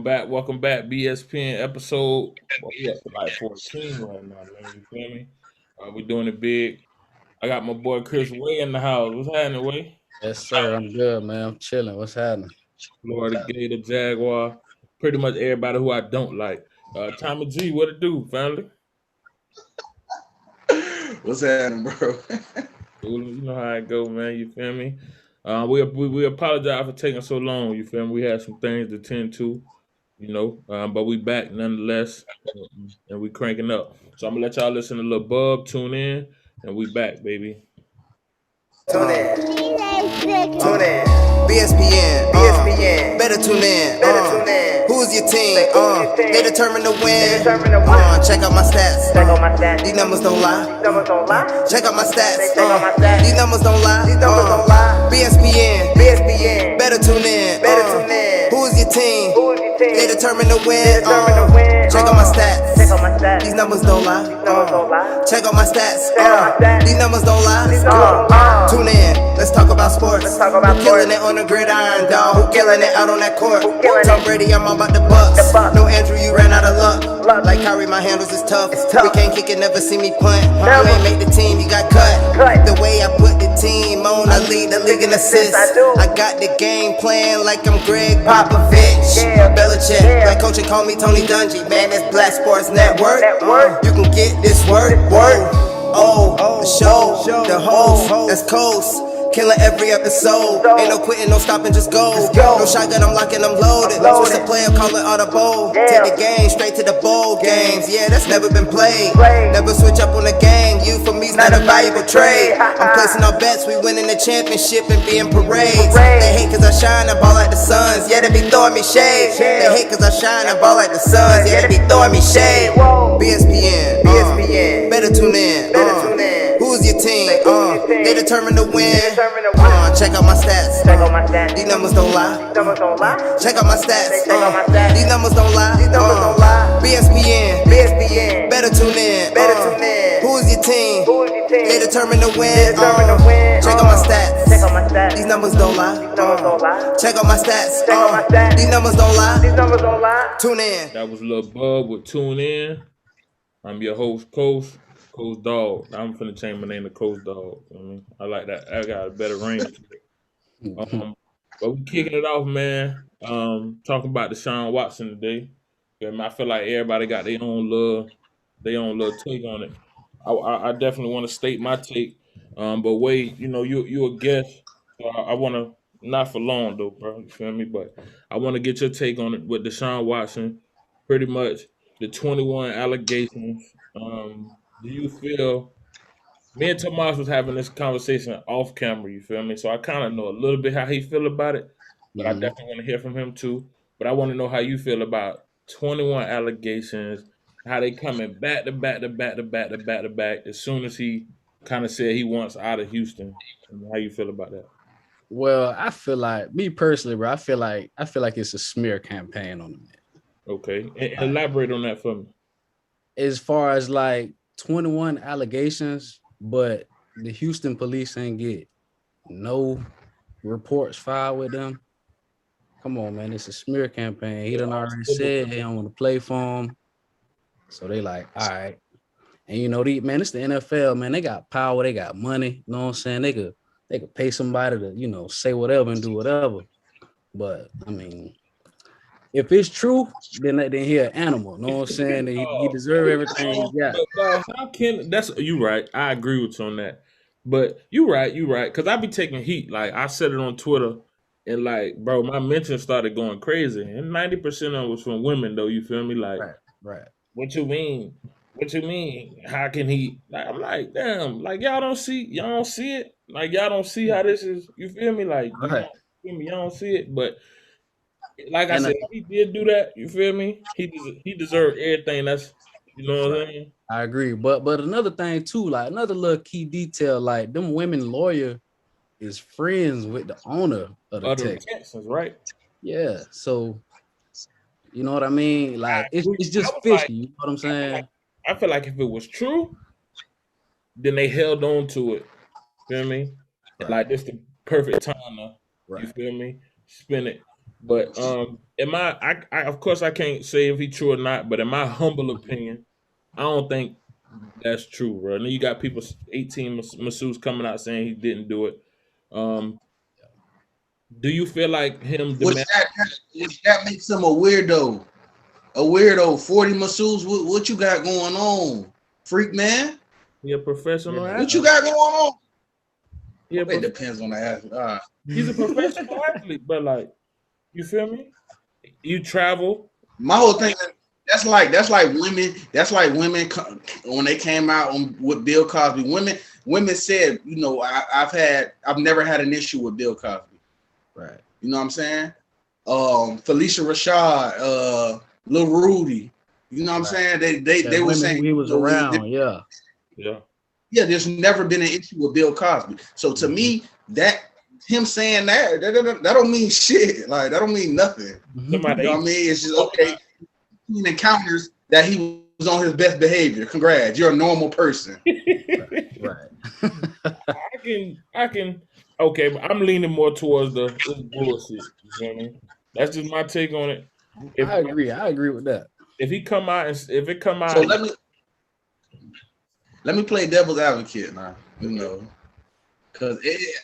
Welcome back. BSPN episode. Well, we up to like 14 right now, man. You feel me? We doing it big. I got my boy Chris Way in the house. What's happening, Way? Yes, sir. I'm good, man. I'm chilling. What's happening? Florida Gator, Jaguar. Pretty much everybody who I don't like. Tommy G, what it do, family? What's happening, bro? You know how it go, man. You feel me? We apologize for taking so long. You feel me? We had some things to tend to. But we back nonetheless, and we cranking up. So I'm gonna let y'all listen to Lil Bub, tune in, and we back, baby. Tune in. Tune in. BSPN. BSPN. Better tune in. Who's your team? They determine to win. Check out my stats. These numbers don't lie. Check out my stats. These numbers don't lie. BSPN. Better tune in. Who's your team? They determine to win. Check out my stats. These numbers don't lie. Check out my stats. These numbers don't lie. Tune in. Let's talk about sports. Who killing it on the gridiron, dog? Who killing it out on that court? Tom Brady, I'm about the Bucks. No Andrew, you ran out of luck. Like Kyrie, my handles is tough. We can't kick it, never see me punt. You ain't make the team, you got cut. The way I put the team on, I lead the league in assists. I got the game plan like I'm Greg Popovich. Belichick, like coach and call me Tony Dungy. Man, it's Black Sports Network. You can get this word. The show, the host, that's Coast. Killing every episode. Ain't no quitting, no stopping, just go. No shotgun, I'm locking, I'm loaded. Switch the player, call it audible. Take the game straight to the bowl games. Yeah, that's never been played. Never switch up on the gang. You for me's not a valuable trade. I'm placing our bets, we winning the championship and being parades. They hate cause I shine and ball like the Suns. Yeah, they be throwing me shade. They hate cause I shine and ball like the Suns. Yeah, they be throwing me shade. BSPN. Better tune in. Who's your team? They determine to win. Check out my stats. These numbers don't lie. Check out my stats. These numbers don't lie. BSPN. Better tune in. Who's your team? They determine to win. Check out my stats. These numbers don't lie. Check out my stats. These numbers don't lie. Tune in. That was Lil Bub with Tune In. I'm your host, Coach Dog. I'm finna change my name to Coach Dog. I like that. I got a better range to it. But we kicking it off, man. Talking about Deshaun Watson today. I feel like everybody got their own little take on it. I definitely want to state my take. But wait, you a guest. So I want to, not for long though, bro. You feel me? But I want to get your take on it with Deshaun Watson. Pretty much the 21 allegations. Do you feel? Me and Tomas was having this conversation off camera. You feel me? So I kind of know a little bit how he feel about it, but I definitely want to hear from him too. But I want to know how you feel about 21 allegations, how they coming back to back to back to back to back to back. As soon as he kind of said he wants out of Houston, how you feel about that? Well, I feel like me personally, bro. I feel like it's a smear campaign on the man. Okay, and elaborate on that for me. As far as like 21 allegations, but the Houston police ain't get no reports filed with them. Come on, man. It's a smear campaign. He done already said they don't want to play for him. So they like, all right. And it's the NFL, man. They got power, they got money. You know what I'm saying? They could pay somebody to, say whatever and do whatever. But I mean, if it's true, then he an animal. You know what I'm saying? He deserves everything he got. But how can you right? I agree with you on that. But you right. Cause I be taking heat. Like I said it on Twitter, and like, bro, my mentions started going crazy. And 90% of it was from women, though. You feel me? Like, right. What you mean? How can he? Like, I'm like, damn. Like y'all don't see it. Like y'all don't see how this is. You feel me? Like, y'all don't see it, but. Like I said, if he did do that, you feel me? He deserved everything. That's what I'm saying. I agree, but another thing too, like another little key detail, like them women lawyer is friends with the owner of the Texans, right? Yeah, so you know what I mean. Like it's just fishy. You know what I'm saying? I feel like if it was true, then they held on to it. Feel me? Right. Like this the perfect time to, you feel me? Spin it. But I of course I can't say if he's true or not, but in my humble opinion, I don't think that's true, bro. And then you got people, 18 masseuses coming out saying he didn't do it. Um, do you feel like him Which demand? that makes him a weirdo. A weirdo. 40 masseuses. What you got going on, freak man? He a professional athlete. What you got going on? Yeah, It depends on the athlete. He's a professional athlete, but like, you feel me? You travel. My whole thing. That's like women. That's like women when they came out with Bill Cosby. Women said, you know, I've never had an issue with Bill Cosby. Right. You know what I'm saying? Felicia Rashad, Lil Rudy. You know what I'm saying? They were saying he was around. Yeah. There's never been an issue with Bill Cosby. So to me, that him saying that don't mean shit. Like that don't mean nothing. You know what I mean? It's just okay. He encounters that he was on his best behavior. Congrats, you're a normal person. Right. I can. Okay, but I'm leaning more towards the bullshit. You feel me? That's just my take on it. I agree with that. If he come out and if it come out, so let me play devil's advocate now. You know, because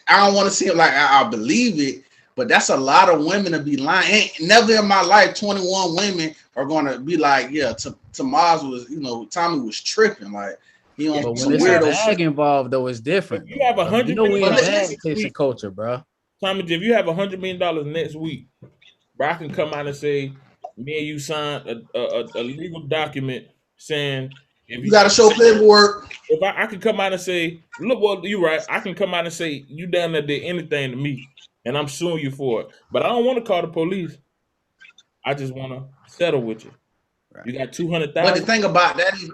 I don't want to seem like I believe it, but that's a lot of women to be lying. Never in my life 21 women are gonna be like, yeah, Tomas was, you know, Tommy was tripping. Like, you know, but when there's a bag involved, though, it's different. If you have $100 million, in bag chasing culture, bro. Tommy, if you have $100 million next week, bro, I can come out and say, me and you signed a legal document saying if you got to show paperwork. If I can come out and say, look, well, you're right. I can come out and say you down there did anything to me, and I'm suing you for it. But I don't want to call the police. I just want to settle with you. Right. You got 200,000. But the thing about that is,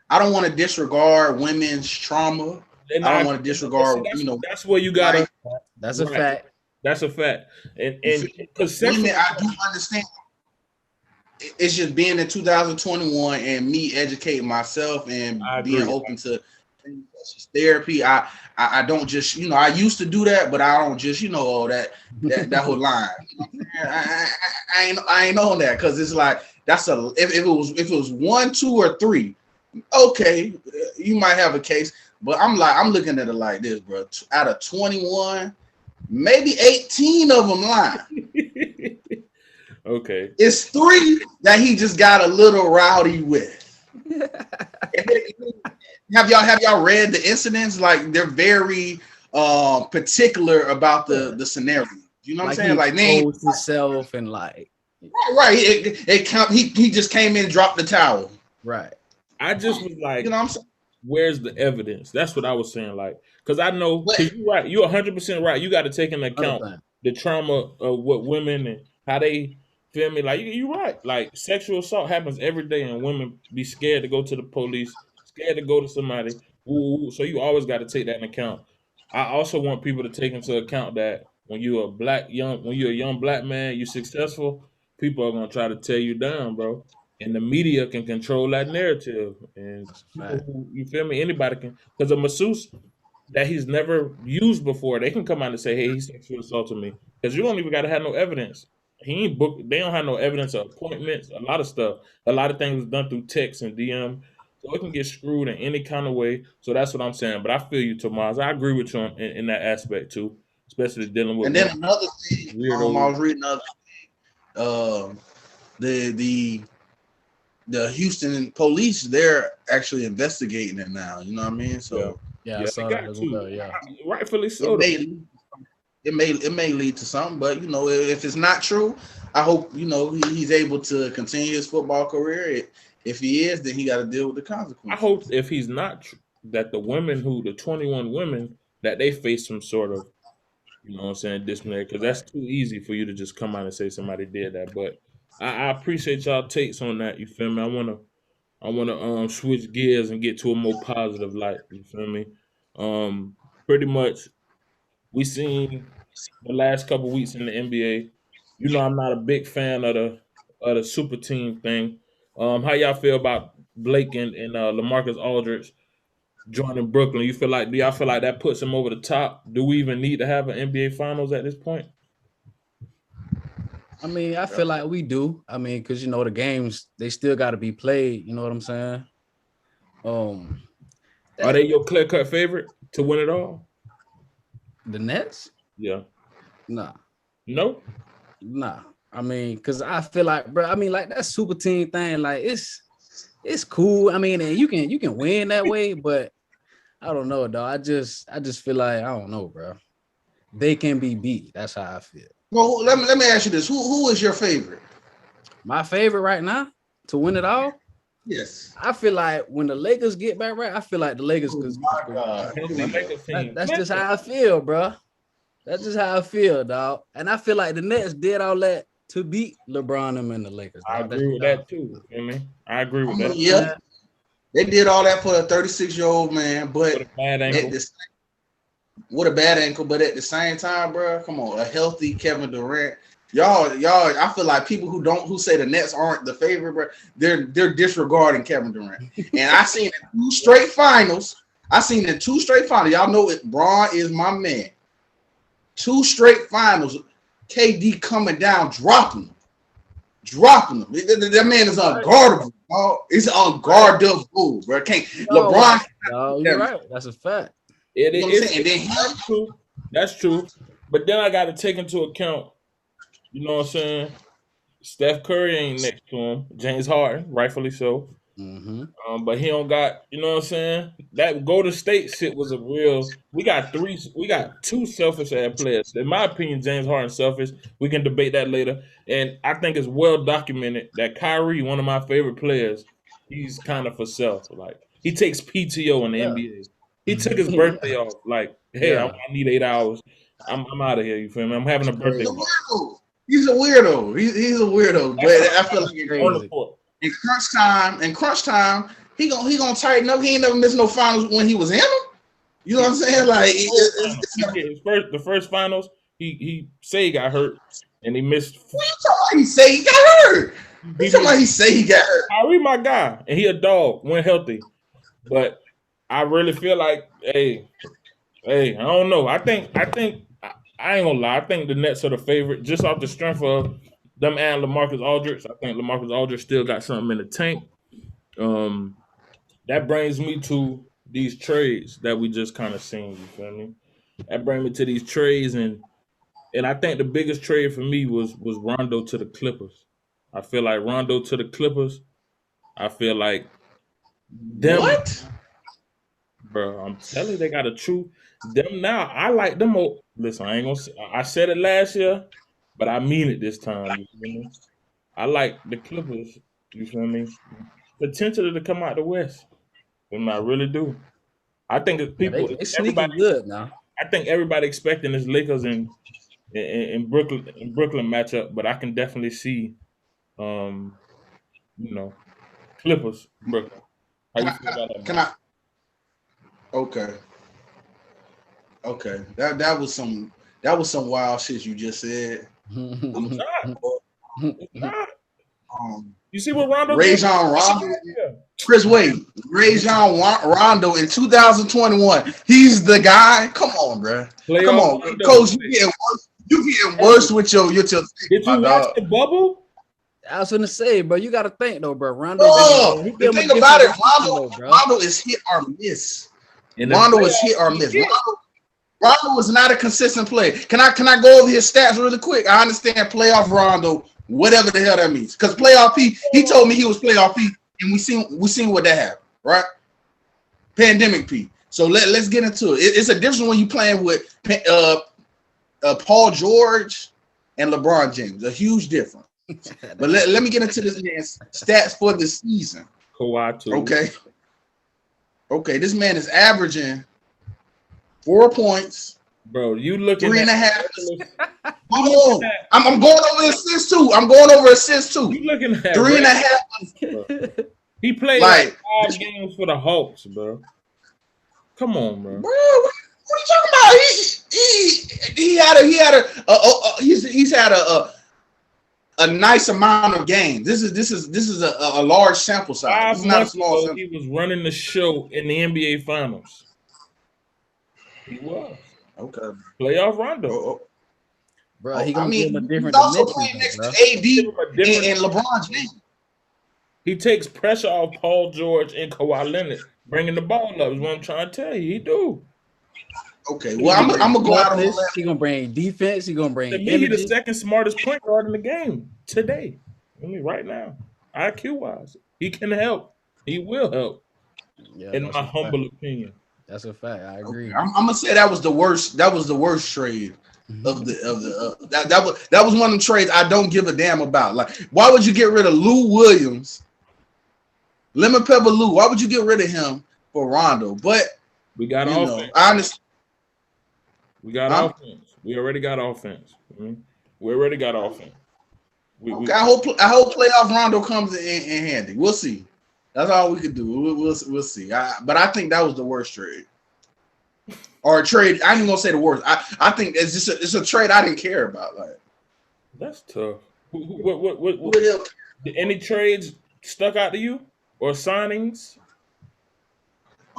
I don't want to disregard women's trauma. I don't want to disregard, you know. That's where you gotta. That's a fact. That's a fact. And women, I do understand. It's just being in 2021 and me educating myself and being open to therapy. I don't just, you know, I used to do that, but I don't just, you know, all that whole line. I ain't on that because it's like that's if it was 1, 2, or 3, okay, you might have a case. But I'm looking at it like this, bro. Out of 21, maybe 18 of them lying. Okay. It's 3 that he just got a little rowdy with. Have y'all read the incidents? Like they're very particular about the scenario. You know what I'm saying? Like name himself and like right. He just came in and dropped the towel. Right. I just was like, you know what I'm saying? Where's the evidence? That's what I was saying. Like, because I know you're right. You're 100% right. You got to take into account the trauma of what women and how they feel me. Like, you're right. Like, sexual assault happens every day, and women be scared to go to the police, scared to go to somebody. Ooh, so you always got to take that into account. I also want people to take into account that when you're a young black man, you're successful, people are gonna try to tear you down, bro. And the media can control that narrative. And you feel me? Anybody can, because a masseuse that he's never used before, they can come out and say, hey, he sexually assaulted me. Because you don't even got to have no evidence. He ain't booked. They don't have no evidence of appointments, a lot of stuff. A lot of things was done through text and DM. So it can get screwed in any kind of way. So that's what I'm saying. But I feel you, Tomas. I agree with you in that aspect too, especially dealing with. And then another thing, I was reading another thing. The Houston police, they're actually investigating it now. You know what I mean? So yeah, I saw that as well. Yeah, rightfully so. It may lead to something, but you know, if it's not true, I hope you know he's able to continue his football career. If he is, then he got to deal with the consequences. I hope if he's not, that the 21 women, that they face some sort of, you know what I'm saying, disciplinary, because that's too easy for you to just come out and say somebody did that. But I appreciate y'all takes on that. You feel me? I wanna switch gears and get to a more positive light. You feel me? Pretty much, we seen the last couple weeks in the NBA. You know, I'm not a big fan of the super team thing. How y'all feel about Blake and LaMarcus Aldridge joining Brooklyn? Do y'all feel like that puts him over the top? Do we even need to have an NBA Finals at this point? I mean, I feel like we do. I mean, because you know the games they still got to be played. You know what I'm saying? Are they your clear-cut favorite to win it all? The Nets? Yeah. Nah. No? Nah. I mean, because I feel like, bro, I mean, like that super team thing, like it's cool. I mean, and you can win that way, but I don't know, dog. I just feel like I don't know, bro. They can be beat. That's how I feel. Well, let me ask you this: who is your favorite? My favorite right now to win it all? Yes. I feel like when the Lakers get back right, I feel like the Lakers because that's just how I feel, bro. That's just how I feel, dog. And I feel like the Nets did all that to beat LeBron and the Lakers. Dog. I agree with that too. You know I agree with that. Yeah, they did all that for a 36-year-old man, but with a bad ankle. With a bad ankle, but at the same time, bro, come on, a healthy Kevin Durant. Y'all, I feel like people who say the Nets aren't the favorite, bro, they're disregarding Kevin Durant. And I seen in 2 straight finals. Y'all know it. Braun is my man. 2 straight finals. KD coming down, dropping them. That man is unguardable. It's unguardable, bro. LeBron. No, you're right. That's a fact. That's true. But then I got to take into account, you know what I'm saying? Steph Curry ain't next to him. James Harden, rightfully so. Mm-hmm. But he don't got, you know what I'm saying? That Golden State shit was a real. We got 2 selfish ass players. In my opinion, James Harden selfish. We can debate that later. And I think it's well documented that Kyrie, one of my favorite players, he's kind of for self. Like he takes PTO in the NBA. He took his birthday off. Like, hey, I need 8 hours. I'm out of here. You feel me? I'm having a birthday. He's a weirdo. He's a weirdo. But I feel like in crunch time, he gonna tighten up. He ain't never missed no finals when he was in them. You know what I'm saying? Like the first finals, he say he got hurt and he missed. What you talking about? He say he got hurt. He say he got hurt. Kyrie, my guy, and he a dog when healthy. But I really feel like, hey, I don't know. I think I ain't gonna lie. I think the Nets are the favorite just off the strength of them and LaMarcus Aldridge. I think LaMarcus Aldridge still got something in the tank. That brings me to these trades that we just kind of seen. You feel me? That brings me to these trades, and I think the biggest trade for me was Rondo to the Clippers. I feel like Rondo to the Clippers. I feel like them. What? Bro, I'm telling you, they got a true them now. I like them. Listen, I ain't gonna say, I said it last year, but I mean it this time. You feel me? I like the Clippers. You feel me? Potentially to come out the West. And I really do. I think that people, they sneaking good now. I think everybody expecting this Lakers in Brooklyn matchup, but I can definitely see, Clippers Brooklyn. How you feel about that? Can I? Okay. That was some wild shit you just said. It's not. You see what Rondo? Rajon Rondo. Chris Wade. Rajon Rondo in 2021. He's the guy. Come on, bro. Come on, Rondo. Coach. You getting worse with your. Did you watch the bubble? I was gonna say, bro. You got to think though, bro. Rondo. The thing about it, Rondo is hit or miss. Rondo is hit or miss. Rondo was not a consistent player. Can I go over his stats really quick? I understand playoff Rondo, whatever the hell that means. Because playoff P, he told me he was playoff P, and we seen what that happened, right? Pandemic P. So let's get into it. It's a difference when you playing with Paul George and LeBron James. A huge difference. But let me get into this man's stats for the season. Kawhi too. Okay, this man is averaging 4 points. Bro, you looking 3.5. I'm going over assists too. You looking at 3.5. He played like 5 games for the Hawks, bro. Come on, bro. What are you talking about? He's had a nice amount of games. This is a large sample size. It's not a small sample. He was running the show in the NBA Finals. He was. Okay. Playoff Rondo. bro. He gonna give him a different he's also dimension, playing next bro. to AD and LeBron James. He takes pressure off Paul George and Kawhi Leonard, bringing the ball up. Is what I'm trying to tell you. He do. Okay, well, I'm gonna go out on the left. He gonna bring defense. He gonna bring To me, energy. he's the second smartest point guard in the game today. I mean, right now, IQ wise, he can help. He will help. Yeah, in my humble opinion. That's a fact. I agree. Okay. I'm gonna say that was the worst. That was the worst trade of the that was one of the trades I don't give a damn about. Like, why would you get rid of Lou Williams, Lemon Pepper Lou? Why would you get rid of him for Rondo? But we got offense. Honestly, we got offense. We already got offense. We already got offense. Okay, I hope playoff Rondo comes in handy. We'll see. That's all we could do. We'll see. But I think that was the worst trade. Or a trade. I ain't gonna say the worst. I think it's just it's a trade I didn't care about. Like, that's tough. What any trades stuck out to you or signings?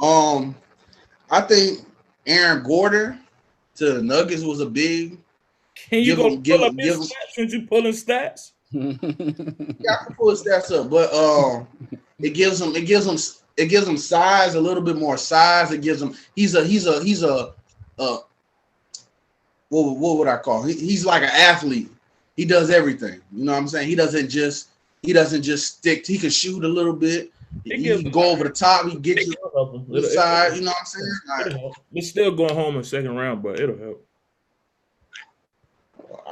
I think Aaron Gordon to the Nuggets was a big. Can you pull up his stats since you pulling stats? Yeah, I can pull his stats up, but it gives him size, a little bit more size. It gives him he's a what would I call him? He's like an athlete. He does everything. You know what I'm saying? He doesn't just stick. He can shoot a little bit. He can go over the top. He gets you the side. You know what I'm saying? It's still going home in second round, but it'll help.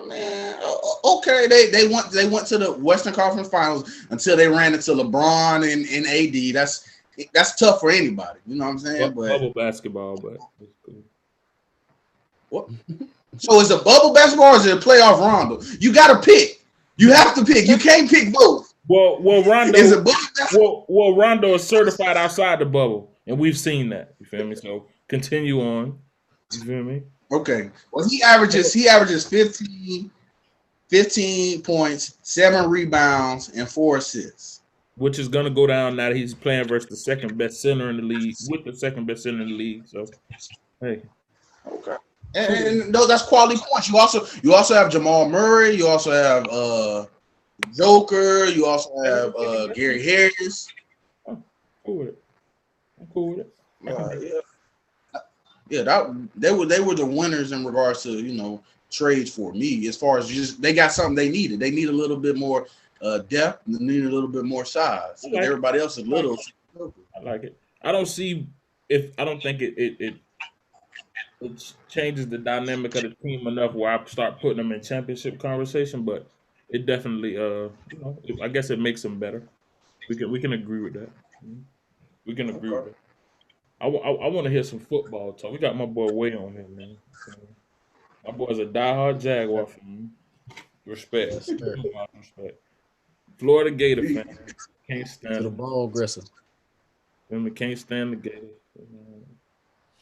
Man, okay. They went to the Western Conference Finals until they ran into LeBron and AD. That's tough for anybody. You know what I'm saying? Bubble basketball, but it's cool. What? So is it bubble basketball or is it a playoff Rondo? You got to pick. You have to pick. You can't pick both. Well, Rondo is it bubble basketball? Well, Rondo is certified outside the bubble, and we've seen that. You feel me? So continue on. You feel me? Okay. Well, he averages 15 points, 7 rebounds, and 4 assists. Which is gonna go down now that he's playing versus the second best center in the league, with the second best center in the league. So, hey. Okay. And no, that's quality points. You also have Jamal Murray. You also have Joker. You also have Gary Harris. I'm cool with it. Yeah, they were the winners in regards to trades for me. As far as they got something they needed. They need a little bit more depth and they need a little bit more size. Like everybody else is little. I like it. I don't think it changes the dynamic of the team enough where I start putting them in championship conversation, but it definitely I guess it makes them better. We can agree with that. We can agree with that. I want to hear some football talk. We got my boy Way on here, man. My boy's a diehard Jaguar fan. Respect. Respect. Florida Gator fan. Can't stand the ball aggressive. Can't stand the Gators.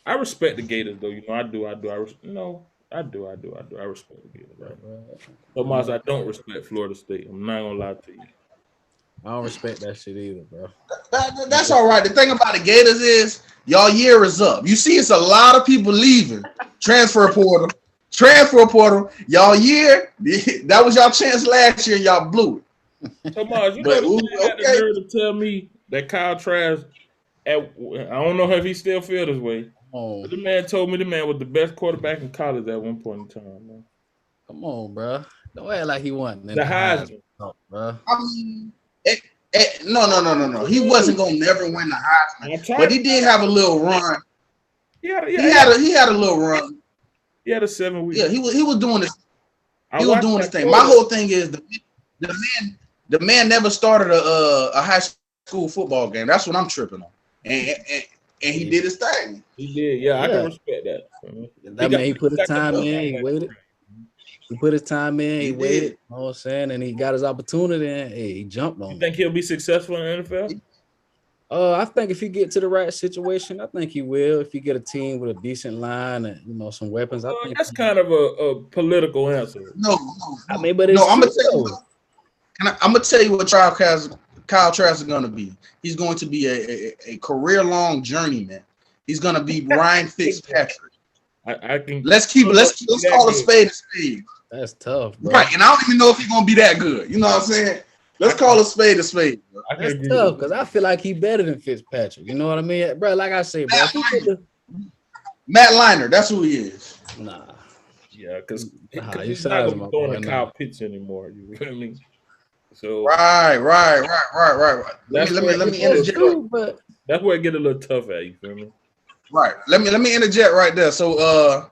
I respect the Gators though. I do. I respect the Gators. Right? But Miles, I don't respect Florida State. I'm not gonna lie to you. I don't respect that shit either, bro. That's all right. The thing about the Gators is y'all year is up. You see, it's a lot of people leaving. Transfer portal. Y'all year, that was y'all chance last year. Y'all blew it. Tomas, you had the nerve to tell me that Kyle Trask, I don't know if he still feel this way. But the man told me the man was the best quarterback in college at one point in time, man. Come on, bro. Don't act like he won. The Heisman, bro. I mean, no. He wasn't gonna never win the Heisman, but he did have a little run. He had a little run. He had a 7 week. Yeah, he was doing this. He was doing this thing. My whole thing is the man never started a high school football game. That's what I'm tripping on. And he did his thing. He did. Yeah, I can respect that. That man, he put his time in. He waited. He put his time in. He waited. You know what I'm saying? And he got his opportunity and he jumped on it. You think he'll be successful in the NFL? I think if he get to the right situation, I think he will. If you get a team with a decent line and some weapons, I think that's kind of a political answer. No. I mean, but it's I'm gonna tell you what Kyle Trask is gonna be. He's going to be a career-long journeyman. He's gonna be Ryan Fitzpatrick. I can. Let's call a spade a spade. That's tough, bro. Right, and I don't even know if he's gonna be that good. You know what I'm saying? Let's call a spade a spade. Bro. That's tough because I feel like he better than Fitzpatrick. You know what I mean, bro? Like I say, bro. Matt Leinart, that's who he is. Nah. Yeah, because you he's not gonna be throwing boy, the Kyle Pitts anymore. You feel me? So right. Let me interject. True, but that's where it get a little tough at. You feel me? Right. Let me interject right there. So,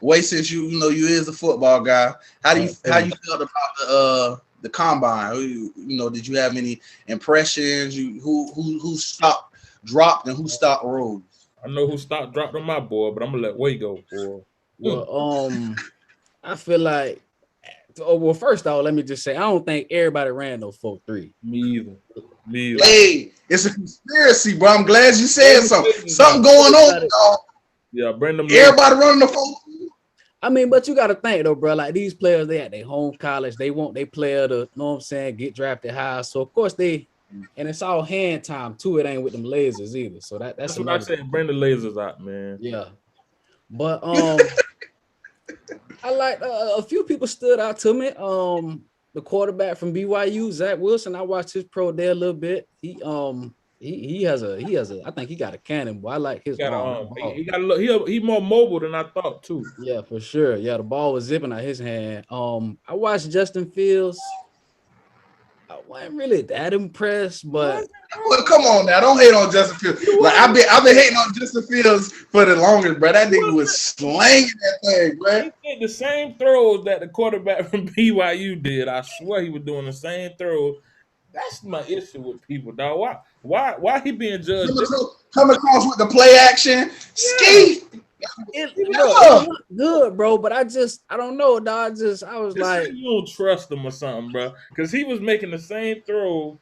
Way, since you is a football guy, how you felt about the combine? Did you have any impressions? Who dropped and who stopped rose? I know who dropped on my board, but I'm gonna let Way go for. Well, I feel like. Well, first off, let me just say I don't think everybody ran no 4.3. Me either. Hey, it's a conspiracy, bro. I'm glad you said something. Something going on, dog. Yeah, Brandon. Everybody running the 4.3. I mean, but you got to think though, bro. Like these players, they at their home college. They want their player to, know what I'm saying, get drafted high. So of course and it's all hand time too. It ain't with them lasers either. So that's what I said. Bring the lasers out, man. Yeah, but I like a few people stood out to me. The quarterback from BYU, Zach Wilson. I watched his pro day a little bit. He has a I think he got a cannon, boy. I like his ball. He more mobile than I thought too. Yeah, for sure. Yeah, the ball was zipping out his hand. I watched Justin Fields. I wasn't really that impressed, but well, come on now, don't hate on Justin Fields. Like I've been hating on Justin Fields for the longest, bro. That nigga was slanging that thing, bro. He did the same throws that the quarterback from BYU did. I swear he was doing the same throws. That's my issue with people, dog. Why he being judged? Come across with the play action, ski. It looked good, bro. But I don't know, dog. I was like, you don't trust him or something, bro, because he was making the same throw.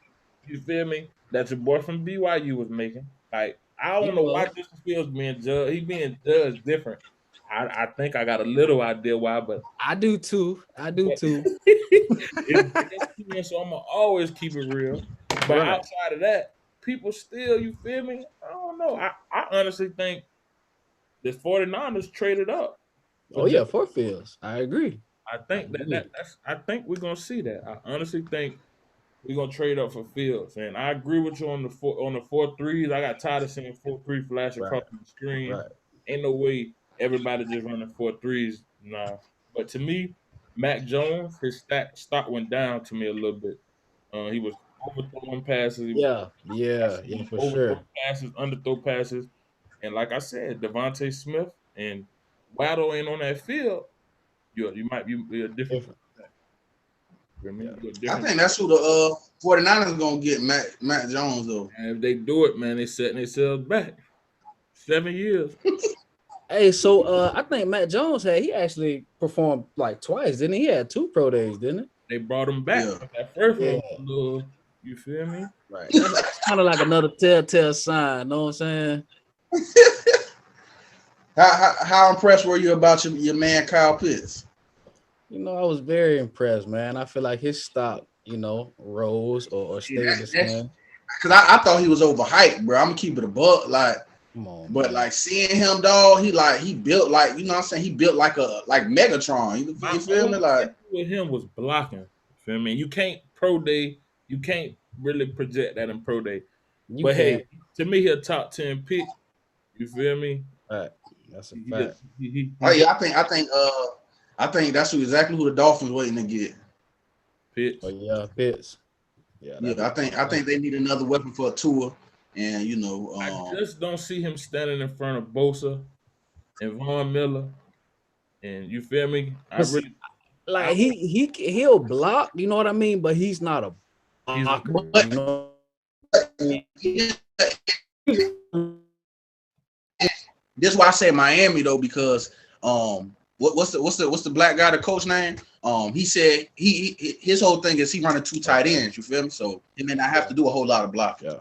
You feel me? That your boy from BYU was making. Like I don't know why Justin Fields being judged. He being judged different. I think I got a little idea why, but I do too. So I'm gonna always keep it real. But outside of that, people still, you feel me? I don't know. I honestly think the 49ers traded up. For Fields. I agree. I think that's I think we're gonna see that. I honestly think we're gonna trade up for Fields. And I agree with you on the 4.3s. I got tired of seeing 4.3 flash across the screen. Right. Ain't no way everybody just running 4.3s. Nah. But to me, Mac Jones, his stock went down to me a little bit. He was overthrowing passes. For sure. Passes, underthrow passes. And like I said, Devontae Smith and Waddle ain't on that field. You might be a different. I think that's who the 49ers going to get, Mac Jones, though. And if they do it, man, they setting themselves back 7 years. Hey, so I think Matt Jones he actually performed like twice, didn't he? He had 2 pro days, didn't it? They brought him back. That first one, you feel me? Right. That's kind of like another telltale sign, know what I'm saying? How impressed were you about your man Kyle Pitts? I was very impressed, man. I feel like his stock, rose or stayed the same. Because I thought he was overhyped, bro. I'm gonna keep it a buck, like. Come on, but man. like seeing him, dog, he built like, you know what I'm saying? He built like Megatron. You feel me? Like with him was blocking. You feel me? You can't you can't really project that in pro day. Hey, to me, he a top 10 pick. You feel me? Right. That's a fact. I think that's exactly who the Dolphins waiting to get. Pitts. Oh yeah, Pitts. Yeah, I think they need another weapon for a tour. And I just don't see him standing in front of Bosa and Von Miller, and you feel me? He'll block, you know what I mean? But he's not a blocker. This is why I say Miami though, because what's the black guy, the coach name? He said his whole thing is he running 2 tight ends. You feel me? So he may not have to do a whole lot of blocking.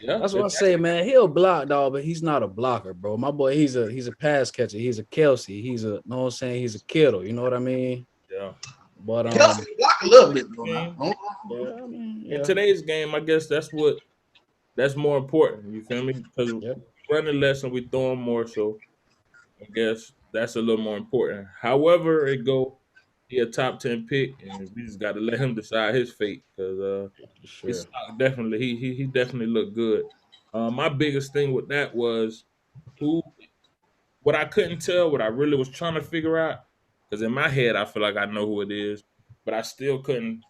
Yeah, that's what I say, man. He'll block, dog, but he's not a blocker, bro. My boy, he's a pass catcher. He's a Kelsey. Know what I'm saying? He's a Kittle. You know what I mean? Yeah. But Kelsey block a little bit, In today's game, I guess that's more important. You feel me? Because running less and we throwing more, so I guess that's a little more important. However it go, he a top 10 pick, and we just got to let him decide his fate because his Sure. stock definitely he definitely looked good. My biggest thing with that was who what I couldn't tell, what I really was trying to figure out, because in my head I feel like I know who it is, but I still couldn't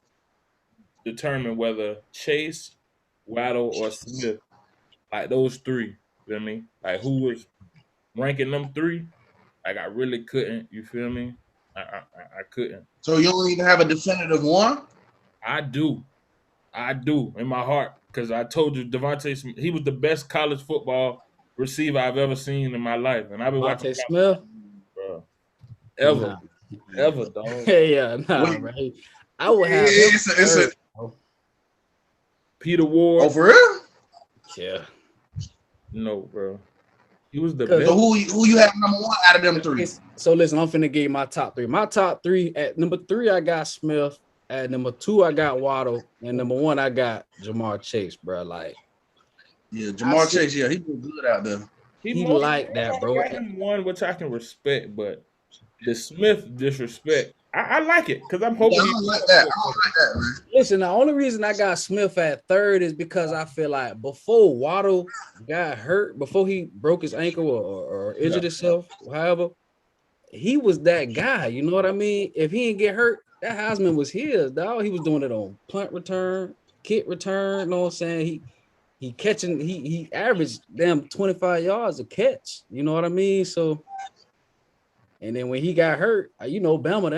determine whether Chase, Waddle, or Smith, like those three. You feel me? Like who was ranking them three? Like I really couldn't. You feel me? I couldn't. So you don't even have a definitive one? I do. I do in my heart because I told you Devontae Smith, he was the best college football receiver I've ever seen in my life, and I've been watching Devontae Smith? bro, Nah. ever, dog. Yeah, nah, Wait. right. I would have him It's a, third, bro. Peter Ward, oh, for real? Yeah. no, bro, he was the 'Cause- best. So who you have number one out of them three? So listen, I'm finna give you my top three. My top three, at number 3, I got Smith. At number 2, I got Waddle. And number 1, I got Jamar Chase, bro. Like, Yeah, Jamar Chase. Yeah, he was good out there. he like that, bro. Got him one, which I can respect, but the Smith disrespect, I like it because I'm hoping. Yeah, I don't like that. I don't like that, man. Listen, the only reason I got Smith at 3rd is because I feel like before Waddle got hurt, before he broke his ankle or injured himself, however, he was that guy. You know what I mean? If he didn't get hurt, that Heisman was his, dog. He was doing it on punt return, kick return. You know what I'm saying? He catching, he averaged damn 25 yards a catch. You know what I mean? So, and then when he got hurt, you know, Bama,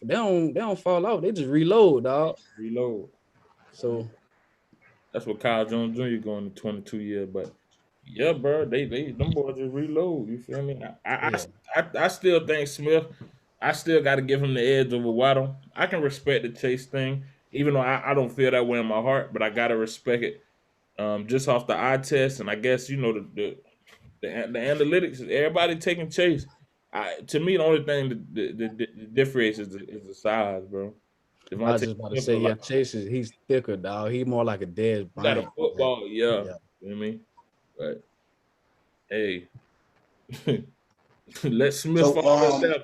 they don't fall out. They just reload, dog. Reload. So that's what Kyle Jones Jr. going to 22 years, but yeah, bro, they them boys just reload. You feel me? I still think Smith. I still got to give him the edge over Waddle. I can respect the Chase thing, even though I don't feel that way in my heart, but I gotta respect it. Just off the eye test, and I guess you know the analytics. Everybody taking Chase. To me, the only thing that differentiates is the size, bro. I was just about to say, yeah, Chase he's thicker, dog. He more like a Dez Bryant. Got a football, yeah. You know what I mean? But hey, let Smith fall to 11.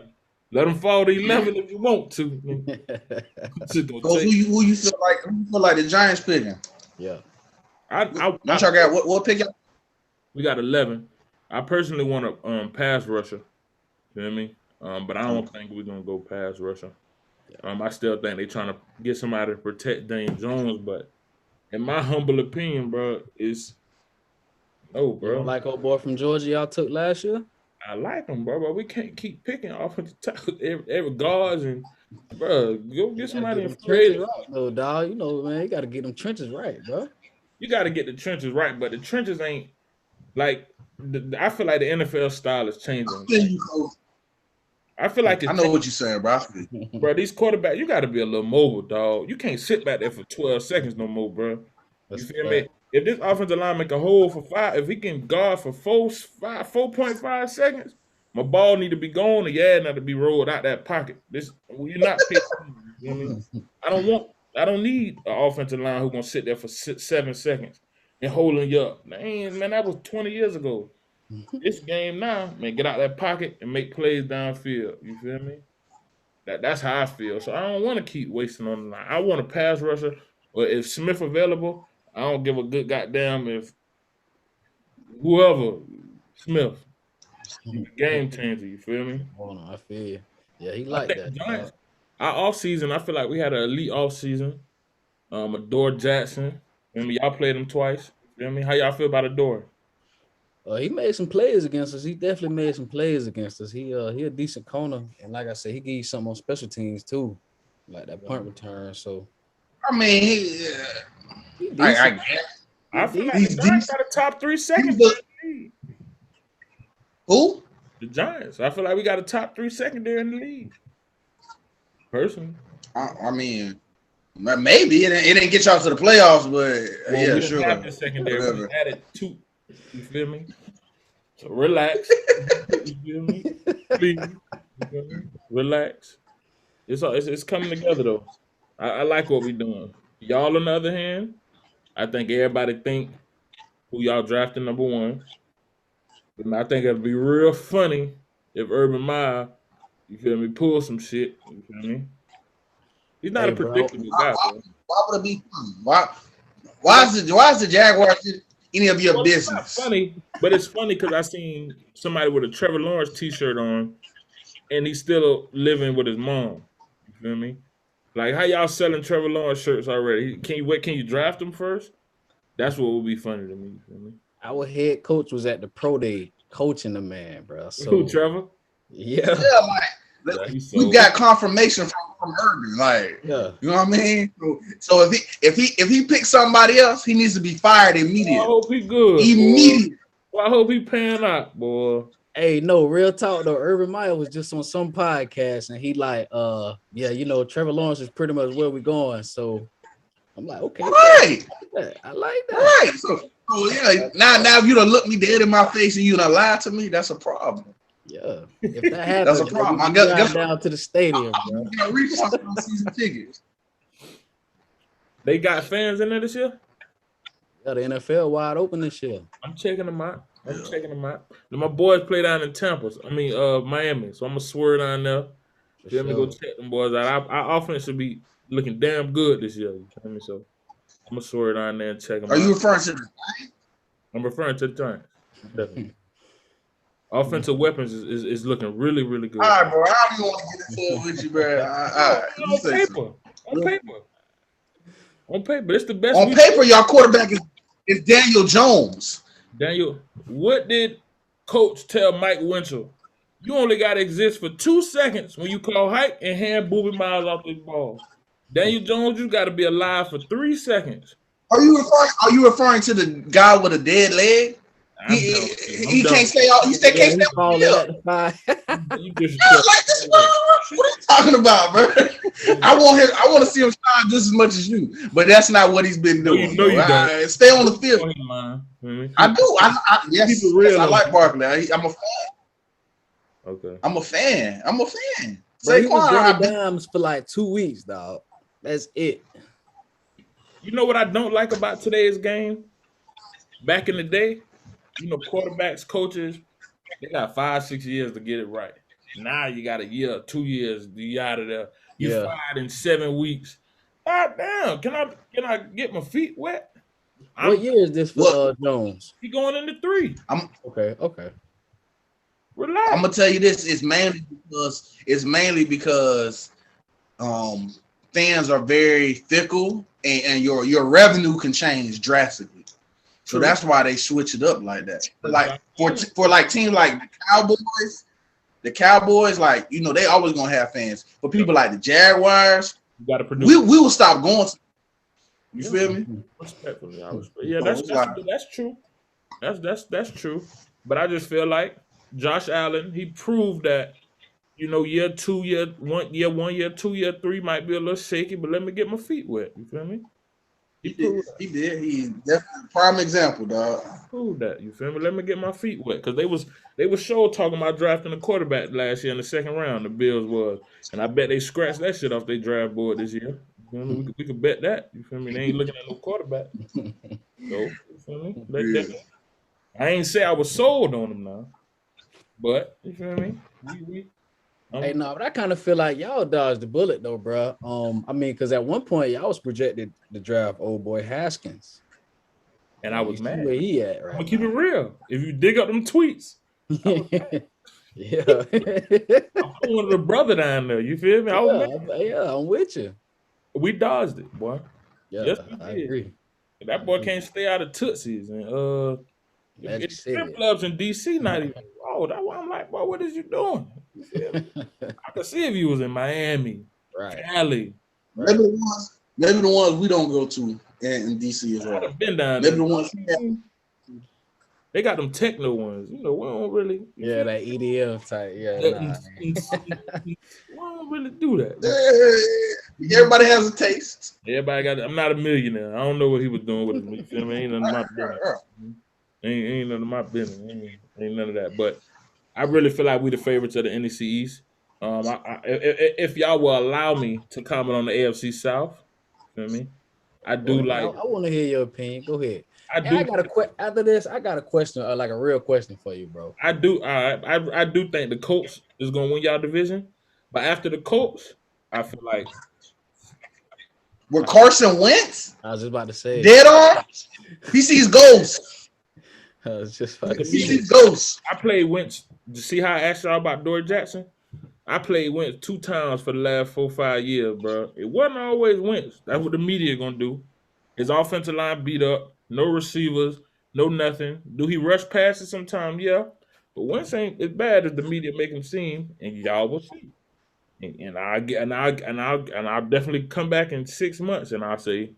Let him fall to 11 if you want to. So who you feel like the Giants picking? Yeah. Y'all got what pick? We got 11. I personally want a pass rusher. You know what I mean? But I don't think we're gonna go pass rusher. I still think they're trying to get somebody to protect Dane Jones, but in my humble opinion, bro, is no, bro. You don't like old boy from Georgia y'all took last year? I like him, bro, but we can't keep picking offensive tackle every guards and bro, go get somebody in free. Right, though, dog. You know, man, you got to get them trenches right, bro. You got to get the trenches right, but the trenches ain't like. I feel like the NFL style is changing. I feel like I know what you're saying, bro. Bro, these quarterbacks, you got to be a little mobile, dog. You can't sit back there for 12 seconds no more, bro. You feel me? If this offensive lineman can hold for 5, if he can guard for 4.5 seconds, my ball need to be gone and your ass not to be rolled out that pocket. You're not picking. You know what I mean? I don't need an offensive line who's gonna sit there for 7 seconds and holding you up. Man, that was 20 years ago. This game now, man, get out that pocket and make plays downfield. You feel me? That's how I feel. So I don't want to keep wasting on the line. I want a pass rusher, or if Smith available, I don't give a good goddamn if whoever Smith, game changer. You feel me? Oh no, I feel you. Yeah, he like that. Giants, our off season, I feel like we had an elite off season. Adore Jackson. Remember, y'all played him twice. You feel me? How y'all feel about Adore? He made some plays against us. He definitely made some plays against us. He a decent corner, and like I said, he give you something on special teams too, like that punt return. So, I mean, I feel like the Giants got a top 3 secondary. Who? The Giants. I feel like we got a top 3 secondary in the league. Personally, I mean, maybe it didn't get y'all to the playoffs, but yeah, we sure. Have the secondary. We added 2. You feel me? So relax. You feel me? Please. You feel me? Relax. It's coming together though. I like what we're doing. Y'all on the other hand, I think everybody think who y'all drafting number 1. But I think it'll be real funny if Urban Meyer You feel me? Pull some shit. You feel me? He's not a predictable guy, bro. Why would it be funny? Why is the Jaguars any of your business? It's not funny, but it's funny because I seen somebody with a Trevor Lawrence T-shirt on, and he's still living with his mom. You feel me? Like, how y'all selling Trevor Lawrence shirts already? Can you draft him first? That's what would be funny to me. You feel me? Our head coach was at the pro day coaching the man, bro. So who, Trevor? Yeah, we got confirmation from Urban, like, you know what I mean. So if he picks somebody else, he needs to be fired immediately. I hope he good. Immediately. Well, I hope he pan out, boy. Hey, no, real talk though. Urban Meyer was just on some podcast, and he like, yeah, you know, Trevor Lawrence is pretty much where we going. So I'm like, okay, right. I like that. Right. So yeah, now if you don't look me dead in my face and you don't lie to me, that's a problem. Yeah, if that happens, that's a problem. I got down to the stadium, bro. I reach out for season tickets. They got fans in there this year. Yeah, the NFL wide open this year. I'm checking them out. My boys play down in Tampa. Miami. So I'm gonna swear down there. Let me go check them boys out. Our offense should be looking damn good this year. You feel me? So I'm gonna swear down there and check them out. Are you referring to the Giants? I'm referring to the Giants. Definitely. Offensive weapons is looking really, really good. All right, bro. I don't even want to get into it with you, bro. All right. On paper, it's the best. On paper, your quarterback is Daniel Jones. Daniel, what did Coach tell Mike Winchell? You only got to exist for 2 seconds when you call hike and hand Booby Miles off this ball. Daniel Jones, you got to be alive for 3 seconds. Are you referring to the guy with a dead leg? He can't stay out. He still can't stay out. Like this, what are you talking about, bro? I want to see him shine just as much as you, but that's not what he's been doing. No, you don't. Stay on the field. I do. Yes, I like Barkley. I'm a fan. Okay. I'm a fan. Bro, he was getting dimes for like 2 weeks, dog. That's it. You know what I don't like about today's game? Back in the day, you know, quarterbacks, coaches, they got 5-6 years to get it right. Now you got a year, 2 years, you out of there. You fired in 7 weeks. God damn, can I get my feet wet? What year is this for Jones? He going into 3. Okay. Relax. I'm gonna tell you this. It's mainly because fans are very fickle and your revenue can change drastically. So that's why they switch it up like that. But like for like teams like the Cowboys, like, you know, they always gonna have fans. For people like the Jaguars, you gotta produce. We will stop going. You feel me? Respectfully, I respect. Yeah, that's true. That's true. But I just feel like Josh Allen, he proved that, you know, year 2, year 1, year 2, year 3 might be a little shaky, but let me get my feet wet. You feel me? He did. He definitely prime example, dog. Proved that. You feel me? Let me get my feet wet, because they was sure talking about drafting a quarterback last year in the 2nd round. The Bills was, and I bet they scratched that shit off their draft board this year. You feel me? We could bet that. You feel me? They ain't looking at no quarterback. So you feel me? I ain't say I was sold on them now, but you feel me? Hey, no, but I kind of feel like y'all dodged the bullet though, bro. I mean, because at one point y'all was projected to draft old boy Haskins, and I was mad. Where he at? Right? I'm gonna keep it real. If you dig up them tweets, yeah, I wanted a brother down there. You feel me? I'm with you. We dodged it, boy. Yeah, yes, I agree. That boy can't stay out of Tootsies and it's strip clubs in DC. Not even. Oh, that's why I'm like, boy, what is you doing? I could see if you was in Miami, right? Cali, right. Maybe the ones we don't go to in DC as well. I've been down maybe there. The ones they got them techno ones. You know, we don't really. Yeah, that EDM type. Yeah, we don't really do that. Everybody has a taste. Everybody got. I'm not a millionaire. I don't know what he was doing with it. You feel me? Ain't none of my business. Ain't none of my business. Ain't none of that. But I really feel like we the favorites of the NFC East. If y'all will allow me to comment on the AFC South, you feel me? I want to hear your opinion. Go ahead. I got after this. I got a question, like a real question for you, bro. I do think the Colts is gonna win y'all division, But after the Colts, I feel like With Carson Wentz, I was just about to say. dead arms, he sees ghosts. I was just about to He say. sees ghosts. I played Wentz. To see how I asked y'all about Dory Jackson? I played Wentz 2 times for the last 4-5 years, bro. It wasn't always Wentz. That's what the media gonna do. His offensive line beat up, no receivers, no nothing. Do he rush passes sometimes? Yeah. But Wentz ain't as bad as the media make him seem, and y'all will see. And I'll definitely come back in 6 months and I'll say,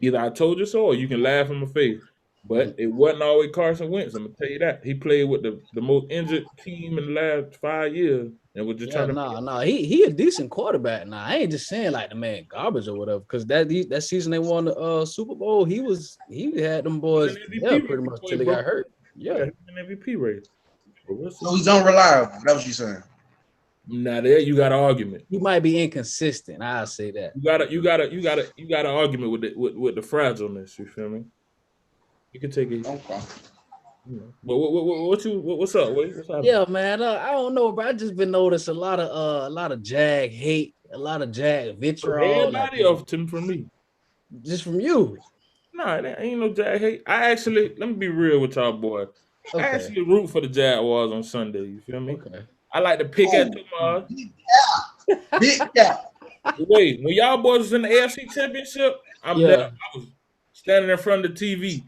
either I told you so or you can laugh in my face. But it wasn't always Carson Wentz. I'm gonna tell you that. He played with the most injured team in the last 5 years and was just Yeah, trying to no. He a decent quarterback. Now I ain't just saying like the man garbage or whatever. Because that season they won the Super Bowl, he had them boys pretty much till he got hurt. Yeah, he was an MVP race. So he's unreliable. That's what you're saying. Now there you got an argument. He might be inconsistent. I'll say that. You got an argument with the fragileness. You feel me? You can take it. Okay. But what's up? What's happening? Yeah, man. I don't know, bro. I just been noticing a lot of Jag hate, a lot of Jag vitriol. Everybody off from me. Just from you. Nah, there ain't no Jag hate. Let me be real with y'all, boy. Okay. I actually root for the Jaguars on Sunday. You feel me? Okay. I like to pick at tomorrow. Big cap. Wait, when y'all boys was in the AFC Championship, I was standing in front of the TV.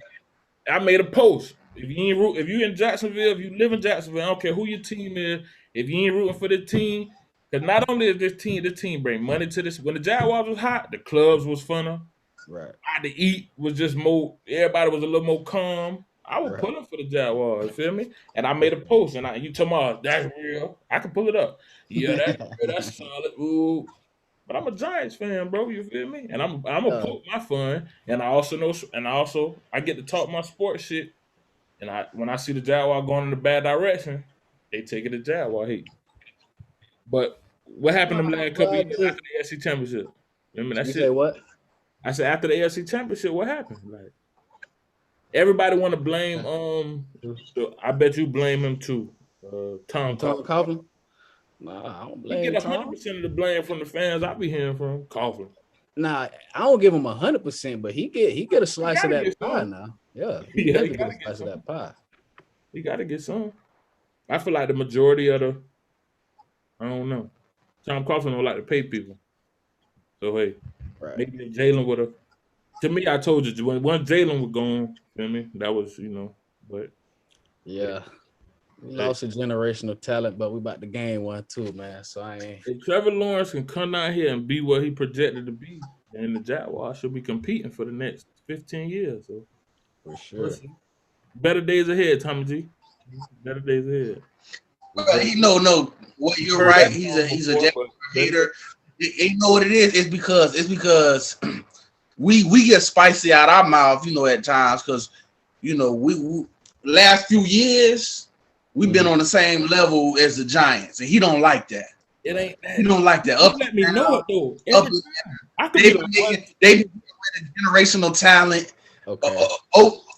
I made a post. If you in Jacksonville, if you live in Jacksonville, I don't care who your team is. If you ain't rooting for the team, because not only is this team bring money to this. When the Jaguars was hot, the clubs was funner. Right. The eat was just more. Everybody was a little more calm. I was pulling for the Jaguars. You feel me? And I made a post, and you talking about that's real. I can pull it up. Yeah, that's real. That's solid. Ooh. But I'm a Giants fan, bro. You feel me? And I'm gonna poke my fun, and I get to talk my sports shit. And when I see the Jaguar going in the bad direction, they take it to Jaguar hate. But what happened in the last couple of years after the AFC Championship? Remember that you shit? Say what? I said after the AFC Championship, what happened? Like everybody want to blame. I bet you blame him too. Tom Coughlin. Nah, I don't blame him. He get 100% of the blame from the fans. I be hearing from Coughlin. Nah, I don't give him 100%, but he get a slice of that pie now. Yeah, he gotta get a slice of that pie. He got to get some. I feel like the majority of I don't know. Tom Coughlin don't like to pay people. So hey, maybe Jalen would have. To me, I told you when Jalen was gone. Feel me? That was but yeah. We lost a generation of talent, but we about to gain one too, man. So I ain't. If Trevor Lawrence can come out here and be what he projected to be, then the Jaguars should be competing for the next 15 years. So for sure. Better days ahead, Tommy G. Better days ahead. No. Well, you're right. He's a Jaguar hater. You know what it is? It's because we get spicy out our mouth, at times, because we last few years we've been on the same level as the Giants, and he don't like that. It ain't that. He don't like that. Let me know it though. They be generational talent. Okay.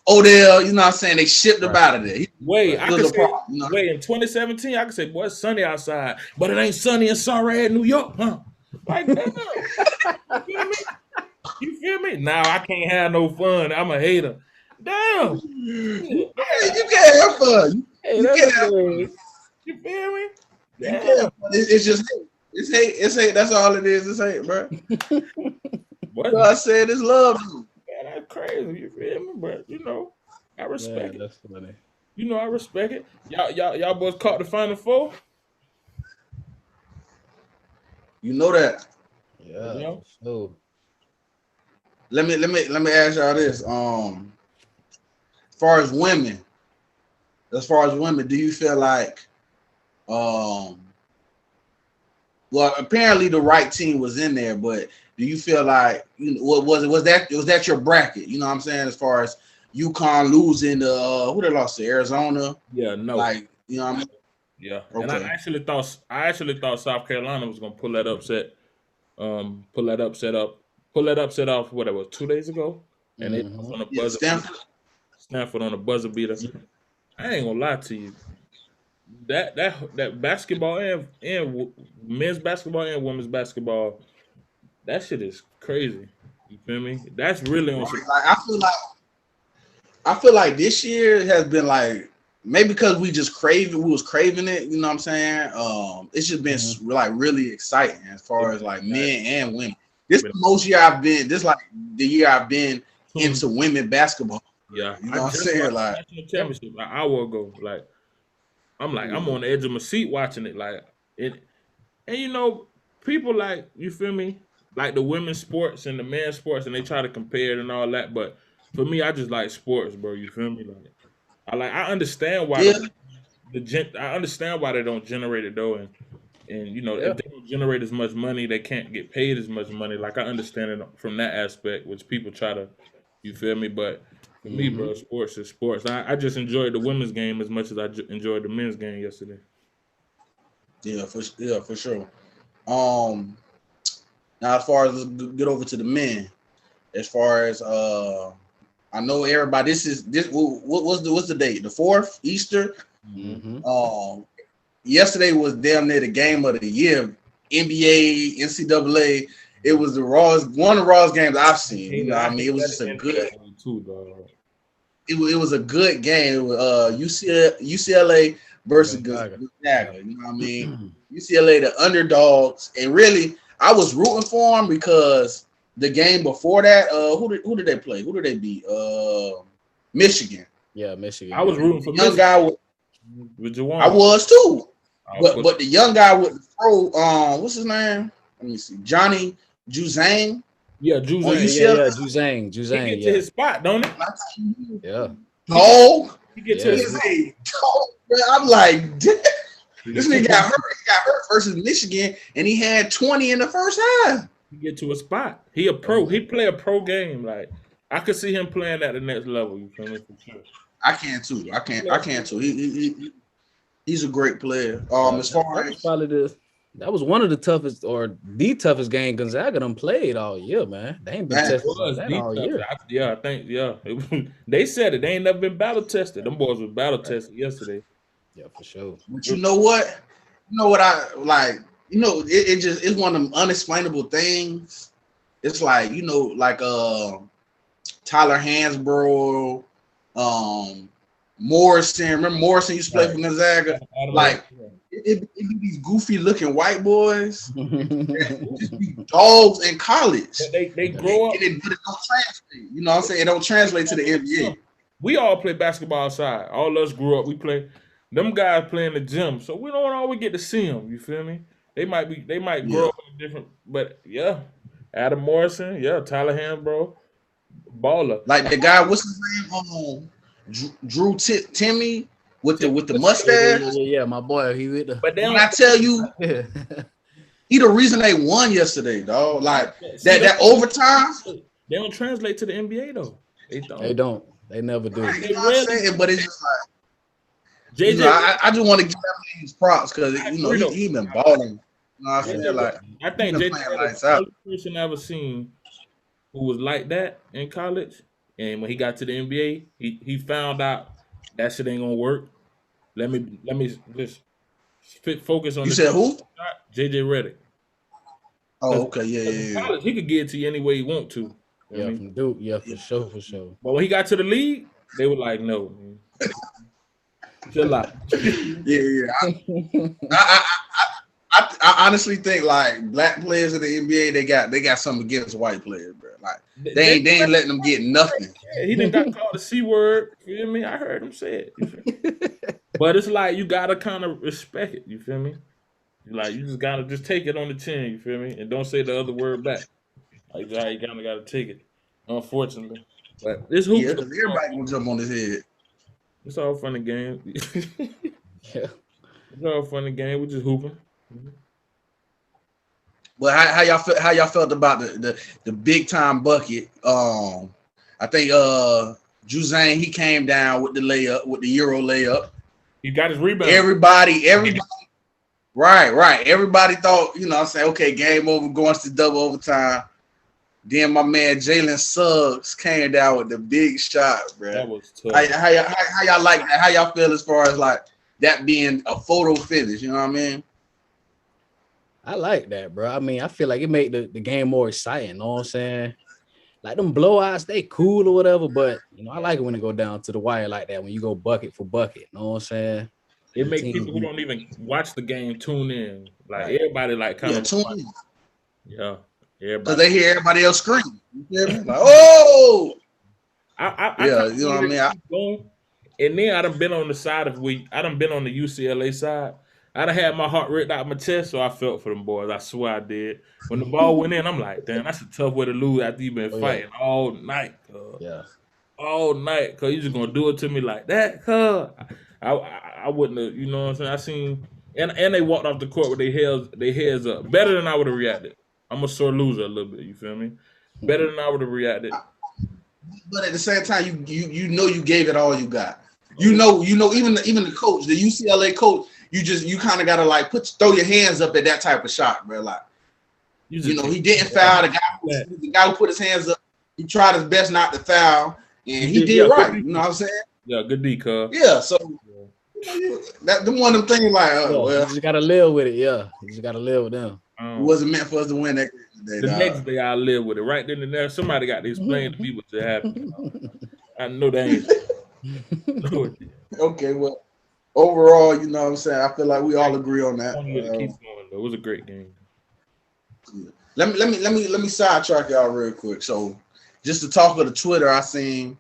Odell, you know what I'm saying? They shipped up out of there. In 2017, I could say, boy, it's sunny outside, but it ain't sunny and sorry at New York, huh? Like, damn. You feel me? Now I can't have no fun. I'm a hater. Damn. You can't have fun. Hey, you feel me? Yeah. It's just hate. It's hate. It's hate. That's all it is. It's hate, bro. What? So I said it's love. Man, that's crazy. You feel me? But I respect it. That's funny. I respect it. Y'all boys caught the Final Four. You know that. Yeah. So let me ask y'all this. As far as women, do you feel like well, apparently the right team was in there, but do you feel like what was that your bracket? You know what I'm saying? As far as UConn losing to who they lost to Arizona? Yeah, no. Like, you know what I mean? Yeah. Okay. And I actually thought South Carolina was gonna pull that upset off what it was 2 days ago. And it was on the buzzer. Stanford on the buzzer beater. I ain't gonna lie to you. that basketball and men's basketball and women's basketball, that shit is crazy. You feel me? That's really on some. Like I feel like this year has been like maybe because we was craving it. You know what I'm saying? It's just been like really exciting as far as like men and women. This is the most year I've been. This like the year I've been into women basketball. Yeah, you know what I'm saying? Like championship an hour ago. Like I'm on the edge of my seat watching it. Like it, and you know, people like you feel me, like the women's sports and the men's sports, and they try to compare it and all that. But for me, I just like sports, bro. You feel me? Like I understand why I understand why they don't generate it though, and you know if they don't generate as much money, they can't get paid as much money. Like I understand it from that aspect, which people try to, you feel me? But for me, bro, sports is sports. I just enjoyed the women's game as much as I enjoyed the men's game yesterday. Yeah, for sure. Now as far as let's get over to the men, as far as I know everybody. What's the date? The 4th, Easter. Yesterday was damn near the game of the year. NBA, NCAA. It was one of the rawest games I've seen. You know what I mean? It was just a good. It was a good game. It was UCLA versus Gonzaga. You know what I mean? UCLA the underdogs, and really I was rooting for them because the game before that, who did they play? Who did they beat? Michigan. Yeah, Michigan. I was rooting for the young guy with Jawan. I was too. But the young guy with the pro, what's his name? Let me see. Johnny Juzang. Yeah, Juzang. Juzang. He get to his spot, don't he? Yeah. Dog. He get to his dog. I'm like, this nigga got hurt. He got hurt versus Michigan, and he had 20 in the first half. He get to a spot. He a pro. He play a pro game. Like I could see him playing at the next level. You feel me? For sure. I can too. I can too. He's a great player. As far as that was one of the toughest or the toughest game Gonzaga done played all year, man. They ain't been tested all year. I think they said it. They ain't never been battle tested. Them boys were battle tested yesterday. Yeah, for sure. But you know what? You know what I like? You know, it's one of them unexplainable things. It's like, you know, like Tyler Hansbrough, Morrison. Remember Morrison used to play for Gonzaga? Like it be these goofy looking white boys just be dogs in college. They grow up. But it don't translate. You know what I'm saying? It don't translate to the NBA. We all play basketball outside. All us grew up. We play. Them guys play in the gym, so we don't always get to see them. You feel me? They might grow up in different, but yeah, Adam Morrison, yeah, Tyler Hansbrough, baller. Like the guy, what's his name? Drew Timmy with the mustache. Yeah, my boy. He with the. But then when I tell you, he the reason they won yesterday, dog. Like that overtime. They don't translate to the NBA though. They don't. They never do. You know what I'm saying? But it's just like. JJ, you know, I just want to give him his props because you know he been balling. You know, I think JJ is the only person I ever seen who was like that in college, and when he got to the NBA, he found out that shit ain't gonna work. Let me just focus on. You said who? JJ Redick. Oh, okay, yeah. College, he could get it to you any way he want to. Yeah, from Duke, yeah, for sure. But when he got to the league, they were like, no. Chill out. Yeah. I honestly think like black players in the NBA, they got something against white players, bro. Like they ain't letting them get nothing. Yeah, he didn't got called the C word. You feel me? I heard him say it. But it's like you gotta kind of respect it. You feel me? Like you just gotta just take it on the chin. You feel me? And don't say the other word back. Like you kind of gotta take it. Unfortunately, but this hoops. Yeah, because everybody gonna jump on his head. It's all fun and game. Yeah. It's all fun and game. We just hooping. Well, how y'all felt about the big time bucket? I think Juzang, he came down with the layup, with the Euro layup. He got his rebound. Everybody. Right. Everybody thought, you know, I'm saying, okay, game over, going to double overtime. Then my man Jalen Suggs came down with the big shot, bro. That was tough. How y'all like that? How y'all feel as far as like that being a photo finish. You know what I mean? I like that, bro. I mean, I feel like it made the game more exciting. You know what I'm saying? Like them blowouts, they cool or whatever, but I like it when it go down to the wire like that. When you go bucket for bucket, you know what I'm saying? It make people who don't even watch the game tune in. Like everybody, like kind of tune in. Yeah, everybody. Because they hear everybody else scream. You feel me? Like, oh, you know what I mean. And then I done been on the side of I done been on the UCLA side. I done had my heart ripped out my chest, so I felt for them boys. I swear I did. When the ball went in, I'm like, damn, that's a tough way to lose after you've been fighting all night. All night, because you just going to do it to me like that, cuz. I wouldn't have, you know what I'm saying? I seen, and they walked off the court with their heads up. Better than I would have reacted. I'm a sore loser a little bit, you feel me? Better than I would have reacted. But at the same time, you know you gave it all you got. You know, even the coach, the UCLA coach, you kind of gotta like throw your hands up at that type of shot, bro. Like, he didn't foul the guy who put his hands up. He tried his best not to foul, and he did right. You know what I'm saying? Yeah, good D, cuz. Yeah, so that the one of them things like, well, you just gotta live with it. Yeah, you just gotta live with them. It wasn't meant for us to win that day. The next day I live with it. Right then and there, somebody got to explain to me what just happened. I know that ain't. Okay, well, overall, you know what I'm saying? I feel like we all agree on that. It was a great game. Let me sidetrack y'all real quick. So, just to talk of the Twitter, I seen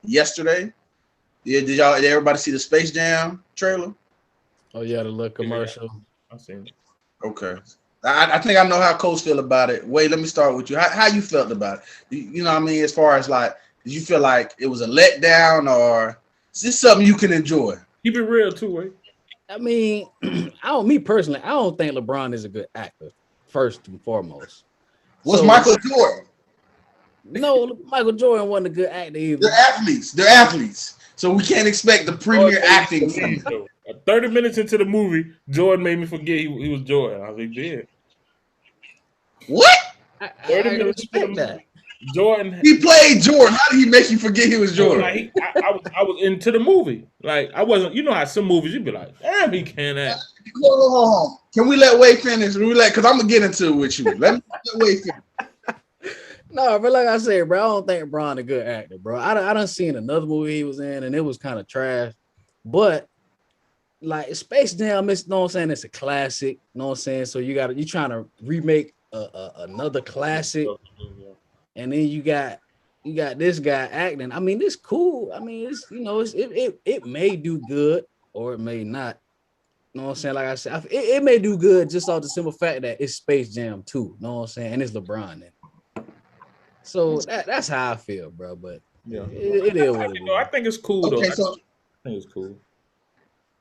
yesterday. Yeah, did everybody see the Space Jam trailer? Oh yeah, the little commercial. I seen it. Okay. I think I know how Coach feel about it. Wait, let me start with you. How you felt about it? You know what I mean? As far as like, did you feel like it was a letdown or is this something you can enjoy? Keep it real too, Wade. I mean, me personally, I don't think LeBron is a good actor, first and foremost. Was Michael Jordan? No, Michael Jordan wasn't a good actor either. They're athletes. So we can't expect the premier acting from them. 30 minutes into the movie, Jordan made me forget he was Jordan. I was like, dead. What? 30 minutes into the movie, Jordan. He played Jordan. How did he make you forget he was Jordan? Like I was into the movie. Like I wasn't. You know how some movies you'd be like, damn, he can't act. Hold on. Can we let Wade finish? Because I'm gonna get into it with you. Let Wade finish. No, but like I said, bro, I don't think Bron a good actor, bro. I done seen another movie he was in, and it was kind of trash. But like Space Jam, you know what I'm saying? It's a classic. You know what I'm saying? So you trying to remake another classic, and then you got this guy acting. I mean, it's cool. I mean, it's it may do good or it may not. You know what I'm saying? Like I said, it may do good just off the simple fact that it's Space Jam 2. You know what I'm saying? And it's LeBron in it. So that's how I feel, bro. But it is what it is. I think it's cool though. Okay, I think it's cool.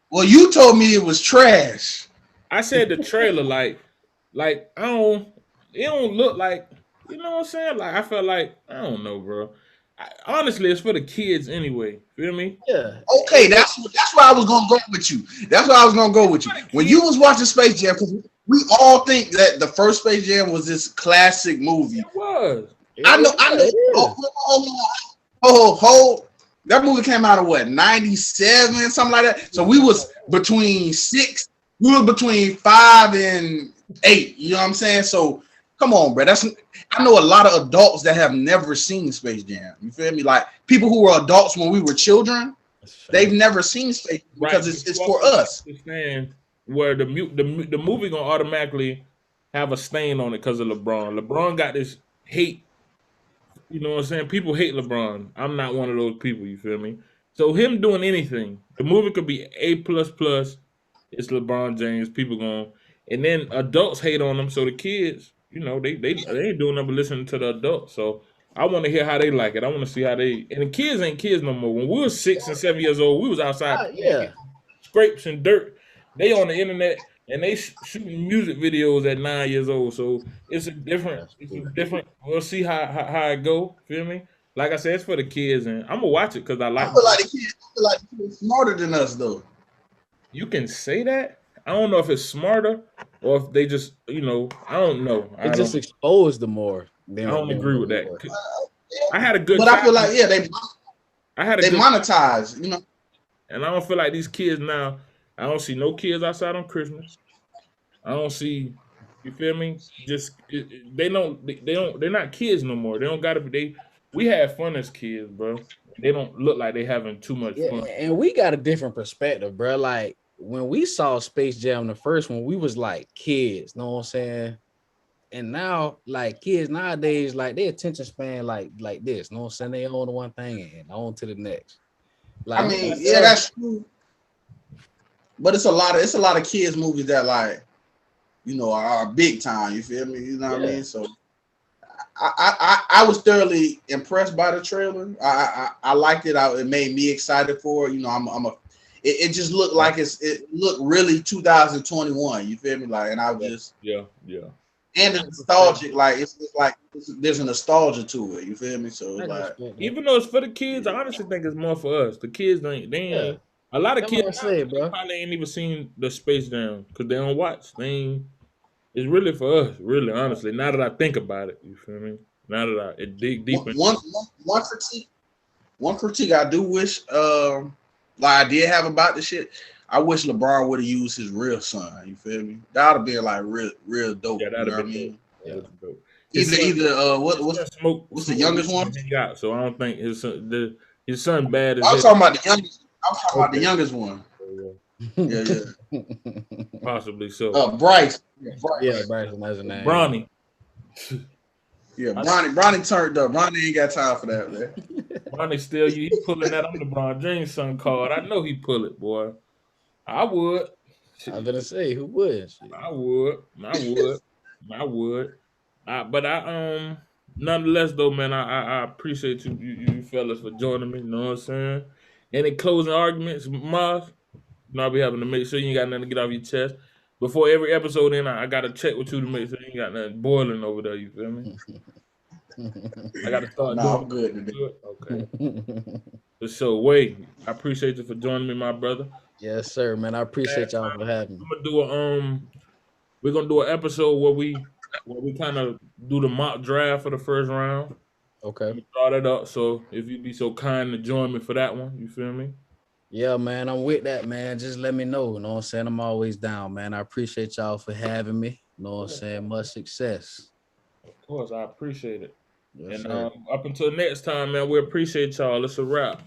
Well, you told me it was trash. I said the trailer, like it don't look like, you know what I'm saying? Like I felt like, I don't know, bro. Honestly, it's for the kids anyway. Feel me? Yeah. Okay, that's where I was gonna go with you. That's where I was gonna go with you. When you was watching Space Jam, because we all think that the first Space Jam was this classic movie. It was. I know. Oh, that movie came out of what, 97, something like that. So we was between 5 and 8. You know what I'm saying? So come on, bro. I know a lot of adults that have never seen Space Jam. You feel me? Like people who were adults when we were children, they've never seen Space Jam because it's for us. Where the movie gonna automatically have a stain on it because of LeBron. LeBron got this hate. You know what I'm saying? People hate LeBron. I'm not one of those people, you feel me? So him doing anything, the movie could be A++. It's LeBron James. People going, and then adults hate on them. So the kids, they ain't doing nothing but listening to the adults. So I want to hear how they like it. I want to see how they. And the kids ain't kids no more. When we were 6 and 7 years old, we was outside, scrapes and dirt. They on the internet. And they shooting music videos at 9 years old, so it's a different. We'll see how it go. Feel me? Like I said, it's for the kids, and I'm gonna watch it because I like. I feel like the kids smarter than us, though. You can say that. I don't know if it's smarter or if they just, I don't know. It just exposed them more. I don't agree with that. I had a good. But I feel like they monetize. And I don't feel like these kids now. I don't see no kids outside on Christmas. I don't see. You feel me? They don't. They're not kids no more. They don't gotta be. We had fun as kids, bro. They don't look like they having too much Yeah, fun. and we got a different perspective, bro. Like when we saw Space Jam the first one, we was like kids, know what I'm saying? And now, like kids nowadays, like their attention span, like this, know what I'm saying? They on to one thing and on to the next. I Like, mean, yeah, that's true. But it's a lot of kids movies that like, you know, are big time. You feel me? You know what I mean? So I was thoroughly impressed by the trailer. I liked it. It made me excited for it. You know, it just looked like it looked really 2021. You feel me? Like, and I was just yeah. And it's nostalgic, like it's like there's a nostalgia to it. You feel me? So it's like, even though it's for the kids, I honestly think it's more for us. The kids ain't. A lot of kids probably ain't even seen the Space Jam because they don't watch. They ain't. It's really for us, really, honestly. Now that I think about it, you feel me? Now that I dig deep in one critique I do wish, like I did have about the shit. I wish LeBron would have used his real son. You feel me? That would have been like real dope. Yeah, that'd have been dope. Either what's the youngest one? Yeah, so I don't think his son bad as I was talking about the youngest. I was talking about the youngest one. Yeah. Possibly so. Bryce. Yeah, Bryce was his name. Bronny. Yeah, Bronny turned up. Bronny ain't got time for that, man. Bronny still he pulling that on LeBron James son card. I know he pull it, boy. I would. I was gonna say, who would? I would. But nonetheless though, man, I appreciate you fellas for joining me. You know what I'm saying? Any closing arguments, Mars? You know, I'll be having to make sure you ain't got nothing to get off your chest. Before every episode in, I gotta check with you to make sure you ain't got nothing boiling over there, you feel me? I gotta start doing I'm good today. Okay. So Wade, I appreciate you for joining me, my brother. Yes, sir, man. I appreciate y'all for having me. We're gonna do an episode where we kind of do the mock draft for the first round. Okay. We start it up. So if you'd be so kind to join me for that one, you feel me? Yeah, man, I'm with that, man. Just let me know. You know what I'm saying? I'm always down, man. I appreciate y'all for having me. You know what I'm saying? Much success. Of course, I appreciate it. Yes, and up until next time, man, we appreciate y'all. It's a wrap.